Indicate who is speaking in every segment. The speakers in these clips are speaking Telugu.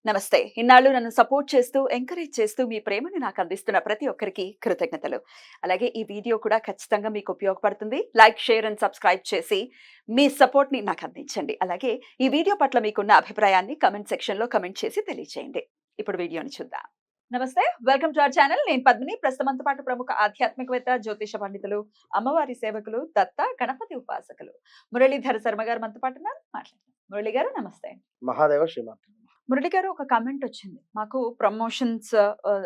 Speaker 1: నమస్తే. ఇన్నాళ్ళు నన్ను సపోర్ట్ చేస్తూ, ఎంకరేజ్ చేస్తూ మీ ప్రేమని నాకు అందిస్తున్న ప్రతి ఒక్కరికి కృతజ్ఞతలు. అలాగే ఈ వీడియో కూడా ఖచ్చితంగా మీకు ఉపయోగపడుతుంది. లైక్, షేర్ అండ్ సబ్స్క్రైబ్ చేసి మీ సపోర్ట్‌ని నాకు అందించండి. అలాగే ఈ వీడియో పట్ల మీకున్న అభిప్రాయాన్ని కామెంట్ సెక్షన్‌లో కామెంట్ చేసి తెలియజేయండి. ఇప్పుడు వీడియోని చూద్దాం. నమస్తే. Welcome to our channel. నేను పద్మిని. ప్రస్తుతం మనతో పాటు ప్రముఖ ఆధ్యాత్మికవేత్త, జ్యోతిష పండితులు, అమ్మవారి సేవకులు, దత్త, గణపతి ఉపాసకులు మురళీధర శర్మ గారు మనతో పాటు ఉన్నారు. మాట్లాడదాం. మురళి గారు నమస్తే.
Speaker 2: మహాదేవ శ్రీమాత్రే నమః.
Speaker 1: మురళి గారు ఒక కామెంట్ వచ్చింది. మాకు ప్రమోషన్స్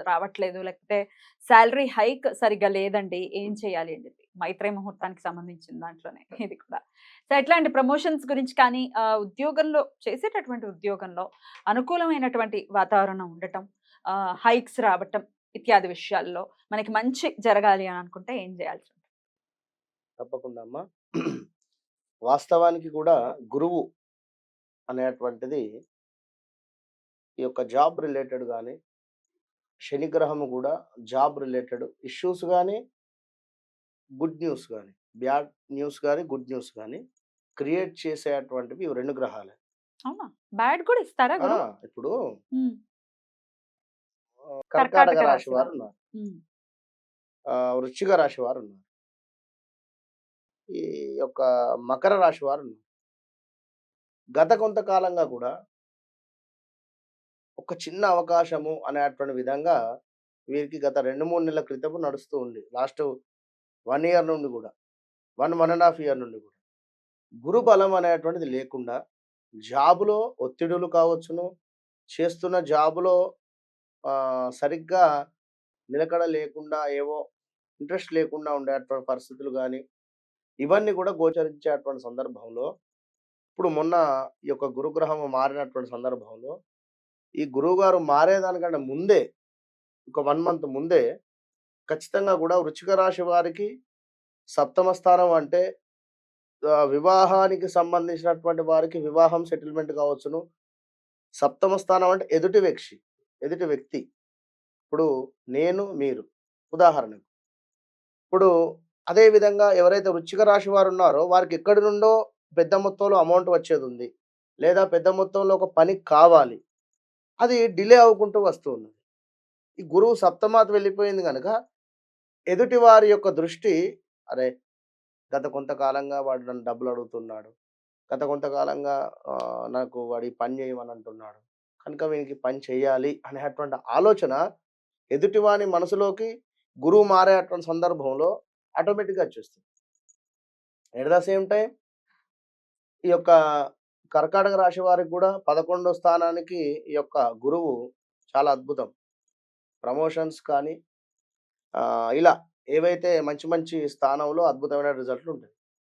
Speaker 1: రావట్లేదు. లేకపోతే సాలరీ హైక్ సరిగ్గా లేదండి. ఏం చేయాలి అని చెప్పి. మైత్రేయ ముహూర్తానికి సంబంధించిన దాంట్లోనే ఇది కూడా. సో ఎట్లాంటి ప్రమోషన్స్ గురించి కానీ ఉద్యోగంలో చేసేటటువంటి ఉద్యోగంలో అనుకూలమైనటువంటి వాతావరణం ఉండటం, హైక్స్ రావటం ఇత్యాది విషయాల్లో మనకి మంచి జరగాలి అని అనుకుంటే ఏం చేయాల్సి ఉంటుంది?
Speaker 2: తప్పకుండా అమ్మా. వాస్తవానికి కూడా గురువు అనేటువంటిది ఈ యొక్క జాబ్ రిలేటెడ్ గాని, శని గ్రహము కూడా జాబ్ రిలేటెడ్ ఇష్యూస్ గాని, గుడ్ న్యూస్ గాని, బ్యాడ్ న్యూస్ గాని, గుడ్ న్యూస్ గాని క్రియేట్ చేసేటువంటివి ఇవి 2 గ్రహాలే.
Speaker 1: అవునా? బ్యాడ్ కూడా ఇస్తారా
Speaker 2: ఆ!
Speaker 1: గురువు?
Speaker 2: ఇప్పుడు
Speaker 1: హ్మ్.
Speaker 2: కర్కాటక
Speaker 1: కర్కాటక
Speaker 2: రాశి
Speaker 1: రాశి వారు.
Speaker 2: వారున్నారు.
Speaker 1: హ్మ్.
Speaker 2: వృశ్చిక రాశి వారున్నారు. ఈ యొక్క మకర రాశి వారున్నారు. గత కొంతకాలంగా కూడా ఒక చిన్న అవకాశము అనేటువంటి విధంగా వీరికి గత 2, 3 నెలల క్రితము నడుస్తూ ఉంది. లాస్ట్ 1 ఇయర్ నుండి గూడా. 1 ½ ఇయర్ నుండి గూడా. గురు బలం అనేటువంటిది లేకుండా జాబ్‌లో ఒత్తిడులు కావచ్చును, చేస్తున్న జాబ్‌లో సరిగ్గా నిలకడ లేకుండా ఏవో ఇంట్రెస్ట్ లేకుండా ఉండేటువంటి పరిస్థితులు గానీ, ఇవన్నీ గూడా గోచరించేటువంటి సందర్భంలో ఇప్పుడు మొన్న ఈ యొక్క గురుగ్రహము మారినటువంటి సందర్భంలో, ఈ గురువుగారు మారేదానికంటే ముందే ఒక 1 మంత్ ముందే ఖచ్చితంగా గూడా వృశ్చిక రాశి వారికి సప్తమ స్థానం అంటే వివాహానికి సంబంధించినటువంటి వారికి వివాహం సెటిల్‌మెంట్ కావచ్చును. సప్తమ స్థానం అంటే ఎదుటి వ్యక్తి. ఇప్పుడు నేను, మీరు ఉదాహరణకు. ఇప్పుడు అదే విధంగా ఎవరైతే వృశ్చిక రాశి వారున్నారో వారికి ఎక్కడి నుండో పెద్ద మొత్తంలో అమౌంట్ వచ్చేదుంది. లేదా పెద్ద మొత్తంలో ఒక పని కావాలి. అది డిలే అవ్వుకుంటూ వస్తూ ఉన్నది. ఈ గురువు సప్తమాకి వెళ్ళిపోయింది గనక ఎదుటి వారి యొక్క దృష్టి, అరే! గత కొంతకాలంగా వాడు నన్ను డబ్బులడుగుతున్నాడు. గత కొంతకాలంగా నాకు వాడు ఈ పని చేయమని అంటున్నాడు. కనుక వీనికి పని చేయాలి అనేటువంటి ఆలోచన ఎదుటివాని మనసులోకి గురువు మారేటువంటి సందర్భంలో ఆటోమేటిక్‌గా వచ్చేస్తుంది. ఎట్ ద సేమ్ టైమ్ ఈ యొక్క కర్కాటక రాశి వారికి కూడా 11వ స్థానానికి ఈ యొక్క గురువు చాలా అద్భుతం. ప్రమోషన్స్ కానీ ఇలా ఏవైతే మంచి మంచి స్థానంలో అద్భుతమైన రిజల్ట్‌లుంటాయి.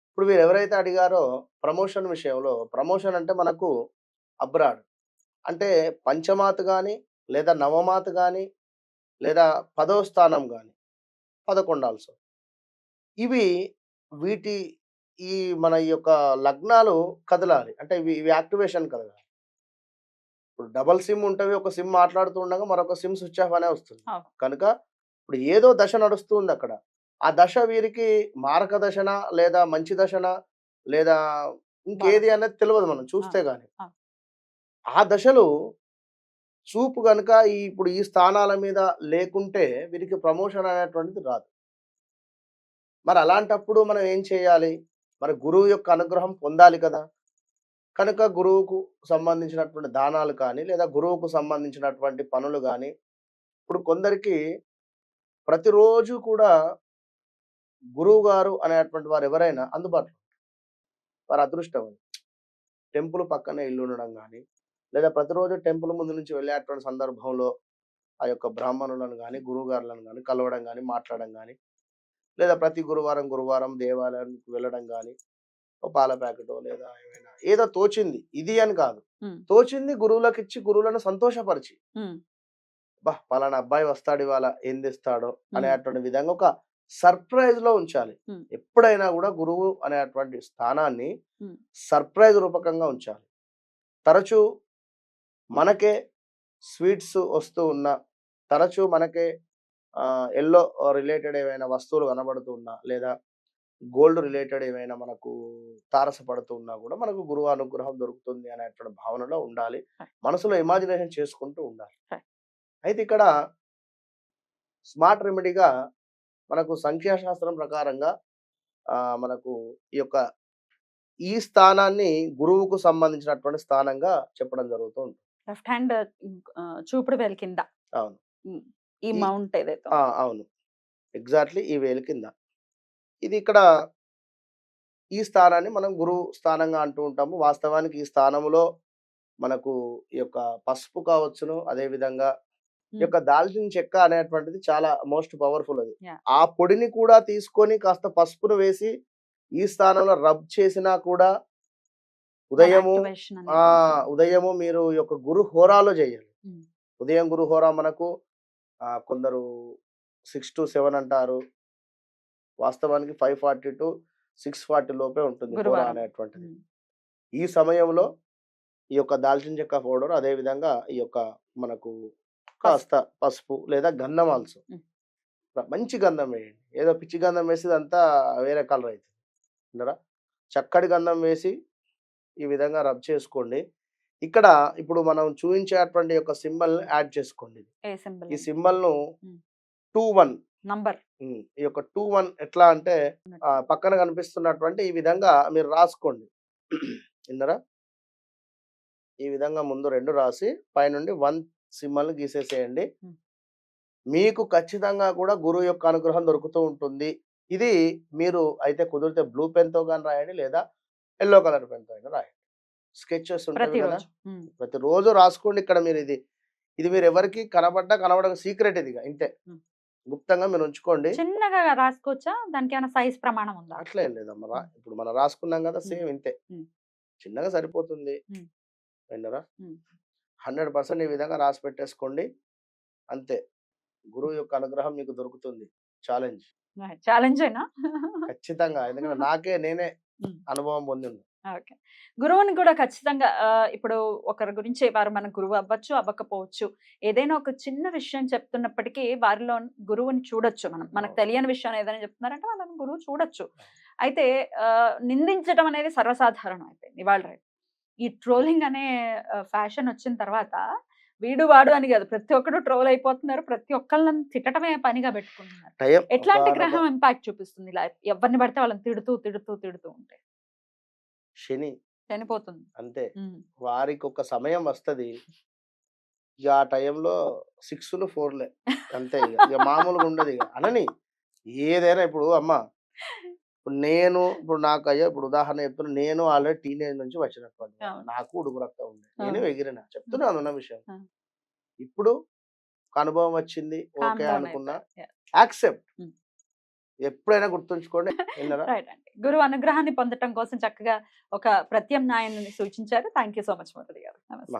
Speaker 2: ఇప్పుడు వీరెవరైతే అడిగారో ప్రమోషన్ విషయంలో, ప్రమోషన్ అంటే మనకు అబ్రాడ్. అంటే పంచమాత్ గాని, లేదా నవమాత్ గాని, లేదా 10వ స్థానం గాని, 11 ఆల్సో. ఇవి వీటి ఈ మన ఈ యొక్క లగ్నాలు కదలాలి. అంటే ఇవి ఇవి యాక్టివేషన్ కలగాలి. ఇప్పుడు డబుల్ సిమ్ ఉంటవి. ఒక సిమ్ మాట్లాడుతూ ఉండగా మరొక సిమ్ స్విచ్ ఆఫ్ అనే వస్తుంది.
Speaker 1: అవును.
Speaker 2: కనుక ఇప్పుడు ఏదో దశ నడుస్తుందక్కడ. ఆ దశ వీరికి మారక దశనా? లేదా మంచి దశనా? లేదా ఇంకేది
Speaker 1: బాగుంది.
Speaker 2: అనేది తెలవదు మనం
Speaker 1: ఆ!
Speaker 2: చూస్తే గాని.
Speaker 1: ఆ!
Speaker 2: ఆ దశలో చూపు గనుక ఇప్పుడు ఈ స్థానాల మీద లేకుంటే వీరికి ప్రమోషన్ అనేటువంటిది రాదు. మరి అలాంటప్పుడు మనం ఏం చేయాలి? మరి గురువు యొక్క అనుగ్రహం పొందాలి కదా! కనుక గురువుకు సంబంధించినటువంటి దానాలు కానీ, లేదా గురువుకు సంబంధించినటువంటి పనులు గాని, ఇప్పుడు కొందరికి ప్రతిరోజు కూడా గురువుగారు అనేటువంటి వారెవరైనా అందుబాటులో వారి అదృష్టం అది. టెంపుల్ పక్కనే ఇల్లు ఉండడం గాని, లేదా ప్రతిరోజు టెంపుల్ ముందు నుంచి వెళ్ళేటువంటి సందర్భంలో ఆ యొక్క బ్రాహ్మణులను గాని, గురువుగారులను గాని కలవడం గాని, మాట్లాడడం గాని, లేదా ప్రతి గురువారం దేవాలయానికి వెళ్ళడం గాని, ఓ పాల ప్యాకెటో లేదా ఏమైనా ఏదో తోచింది ఇది అని కాదు.
Speaker 1: హ్మ్.
Speaker 2: తోచింది గురువులకిచ్చి గురువులను సంతోషపరిచి,
Speaker 1: హ్మ్.
Speaker 2: పలానా అబ్బాయి వస్తాడివాళ ఏం తెస్తాడో
Speaker 1: హ్మ్.
Speaker 2: అనేటువంటి విధంగా ఒక సర్ప్రైజ్‌లో ఉంచాలి.
Speaker 1: హ్మ్.
Speaker 2: ఎప్పుడైనా గూడా గురువు అనేటువంటి స్థానాన్ని
Speaker 1: హ్మ్.
Speaker 2: సర్ప్రైజ్ రూపకంగా ఉంచాలి. తరచూ మనకే స్వీట్స్ వస్తూ ఉన్నా, తరచూ మనకే యెల్లో రిలేటెడ్ ఏవైనా వస్తువులు కనబడుతూ ఉన్నా, లేదా గోల్డ్ రిలేటెడ్ ఏమైనా మనకు తారసపడుతూ ఉన్నా కూడా మనకు గురువు అనుగ్రహం దొరుకుతుంది అనేటువంటి భావనలో ఉండాలి.
Speaker 1: Right.
Speaker 2: మనసులో ఇమాజినేషన్ చేసుకుంటూ ఉండాలి.
Speaker 1: Right.
Speaker 2: అయితే ఇక్కడ స్మార్ట్ రెమెడీగా మనకు సంఖ్యాశాస్త్రం ప్రకారంగా మనకు ఈ యొక్క ఈ స్థానాన్ని గురువుకు సంబంధించినటువంటి స్థానంగా చెప్పడం జరుగుతూ ఉంటుంది.
Speaker 1: లెఫ్ట్ హ్యాండ్ చూపుడు వేలు కింద
Speaker 2: అవును.
Speaker 1: ఉమ్, ఈ
Speaker 2: ఈ
Speaker 1: మౌంట్ ఏదైతే
Speaker 2: అవును. ఎగ్జాక్ట్‌లీ ఈ వేలు కింద. ఇది ఇక్కడ ఈ స్థానాన్ని మనం గురువు స్థానంగా అంటూ ఉంటాము. వాస్తవానికి ఈ స్థానంలో మనకు ఈ యొక్క పసుపు కావచ్చును, అదే విధంగా ఈ యొక్క దాల్చిన చెక్క అనేటువంటిది చాలా మోస్ట్ పవర్‌ఫుల్ అది.
Speaker 1: Yeah.
Speaker 2: ఆ పొడిని కూడా తీసుకొని కాస్త పసుపును వేసి ఈ స్థానంలో రబ్ చేసినా కూడా ఉదయము
Speaker 1: యాక్టివేషన్ అనేది ఉంటుంది.
Speaker 2: ఉదయము మీరు ఈ యొక్క గురు హోరాలో చేయాలి.
Speaker 1: ఉమ్,
Speaker 2: ఉదయం గురు హోరా మనకు కొందరు 6-7 అంటారు. వాస్తవానికి 5:40 to 6:40 లోపే ఉంటుంది హోరా
Speaker 1: గురువారం
Speaker 2: అనేటువంటిది.
Speaker 1: ఉమ్,
Speaker 2: ఈ సమయంలో ఈ యొక్క దాల్చిన చెక్క పౌడర్, అదే విధంగా ఈ యొక్క మనకు కాస్త పసుపు లేదా గంధం ఆల్సో
Speaker 1: ఉమ్,
Speaker 2: మంచి గంధం వేయండి. ఏదో పిచ్చి గంధం వేసి ఇదంతా వేరే కలర్ అవుతుంది. విన్నారా? చక్కటి గంధం వేసి ఈ విధంగా రబ్ చేసుకోండి. ఇక్కడ ఇప్పుడు మనం చూపించేటువంటి యొక్క సింబల్ యాడ్ చేసుకోండి.
Speaker 1: ఏ సింబల్
Speaker 2: ఈ సింబల్ను
Speaker 1: ఉమ్.
Speaker 2: 2-1
Speaker 1: నంబర్
Speaker 2: ఈ యొక్క 2-1 ఎట్లా అంటే పక్కన కనిపిస్తున్నటువంటి ఈ విధంగా మీరు రాసుకోండి. విన్నారా? ఈ విధంగా ముందు 2 రాసి పైనుండి 1 సింబల్ గీసేసేయండి.
Speaker 1: ఉమ్.
Speaker 2: మీకు ఖచ్చితంగా కూడా గురువు యొక్క అనుగ్రహం దొరుకుతూ ఉంటుంది. ఇది మీరు అయితే కుదిరితే బ్లూ పెన్‌తో గాని రాయండి, లేదా యెల్లో కలర్ పెన్‌తో అయినా రాయండి. స్కెచెస్ ఉంటది కదా!
Speaker 1: ప్రతిరోజు ఉమ్,
Speaker 2: ప్రతిరోజు రాసుకోండి. ఇక్కడ మీరు ఇది మీరు ఎవరికీ కనబడక సీక్రెట్ ఇది ఇంతే.
Speaker 1: ఉమ్.
Speaker 2: గుప్తంగా మీరు ఉంచుకోండి.
Speaker 1: చిన్నగా రాసుకోవచ్చా? దానికి ఏమైనా సైజ్ ప్రమాణం ఉందా?
Speaker 2: అట్లా ఏం లేదమ్మా.
Speaker 1: ఉమ్,
Speaker 2: ఇప్పుడు మనం రాసుకున్నాం కదా!
Speaker 1: ఉమ్,
Speaker 2: సేమ్ ఇంతే.
Speaker 1: ఉమ్,
Speaker 2: చిన్నగా సరిపోతుంది.
Speaker 1: ఉమ్,
Speaker 2: విన్నారా?
Speaker 1: ఉమ్.
Speaker 2: 100% ఈ విధంగా రాసి పెట్టేసుకోండి. అంతే. గురువు యొక్క అనుగ్రహం మీకు దొరుకుతుంది. ఛాలెంజ్.
Speaker 1: ఛాలెంజ్ అయినా
Speaker 2: ఖచ్చితంగా. ఎందుకంటే నేనే
Speaker 1: ఉమ్.
Speaker 2: అనుభవం పొందింది.
Speaker 1: ఓకే. గురువుని కూడా ఖచ్చితంగా ఇప్పుడు ఒకరి గురించి వారు మన గురువు అవ్వచ్చు, అవ్వకపోవచ్చు. ఏదైనా ఒక చిన్న విషయం చెప్తున్నప్పటికీ వారిలో గురువుని చూడొచ్చు మనం. మనకు
Speaker 2: అవును.
Speaker 1: తెలియని విషయం ఏదైనా చెప్తున్నారంటే వాళ్ళని గురువు చూడొచ్చు. అయితే నిందించడం అనేది సర్వసాధారణం అయిపోయింది ఇవాళ రేపు. ఈ ట్రోలింగ్ అనే ఫ్యాషన్ వచ్చిన తర్వాత వీడు వాడు అని కాదు, ప్రతి ఒక్కడు ట్రోల్ అయిపోతున్నారు. ప్రతి ఒక్కళ్ళని తిట్టడమే పనిగా పెట్టుకుంటున్నారు.
Speaker 2: టైం
Speaker 1: ఎట్లాంటి
Speaker 2: ఒకానొక
Speaker 1: గ్రహం ఇంపాక్ట్ చూపిస్తుంది ఇలా ఎవరిని పడితే వాళ్ళని తిడుతూ ఉంటే?
Speaker 2: శని
Speaker 1: చనిపోతుంది.
Speaker 2: అంతే.
Speaker 1: ఉమ్.
Speaker 2: వారికొక సమయం వస్తది. ఇగ ఆ టైంలో 6లు 4లే అంతే ఇగ. ఇగ మామూలుగా ఉండదిగ. అనని ఏదైనా ఇప్పుడు ఇప్పుడు నాకు అయ్యా ఇప్పుడు ఉదాహరణ చెప్తున్నా. నేను ఆల్రెడీ టీనేజ్ నుంచి వచ్చినటువంటి వాడిని.
Speaker 1: అవును.
Speaker 2: నాకు ఉడుకు రక్తం ఉంది. నేను
Speaker 1: అవును.
Speaker 2: ఎగిరిన. చెప్తున్నాను ఉన్న విషయం.
Speaker 1: ఆ.
Speaker 2: ఇప్పుడు ఒక అనుభవం వచ్చింది.
Speaker 1: కామ్
Speaker 2: ఓకే
Speaker 1: డౌన్
Speaker 2: అనుకున్నా.
Speaker 1: అయిపోయారు. Yeah.
Speaker 2: యాక్సెప్ట్.
Speaker 1: ఉమ్.
Speaker 2: ఎప్పుడైనా గుర్తుంచుకోండి. విన్నారా?
Speaker 1: రైట్ అండి. గురువు అనుగ్రహాన్ని పొందటం కోసం చక్కగా ఒక ప్రత్యామ్నాయాన్ని సూచించారు. Thank you so much Murali గారు. నమస్తే.
Speaker 2: మహా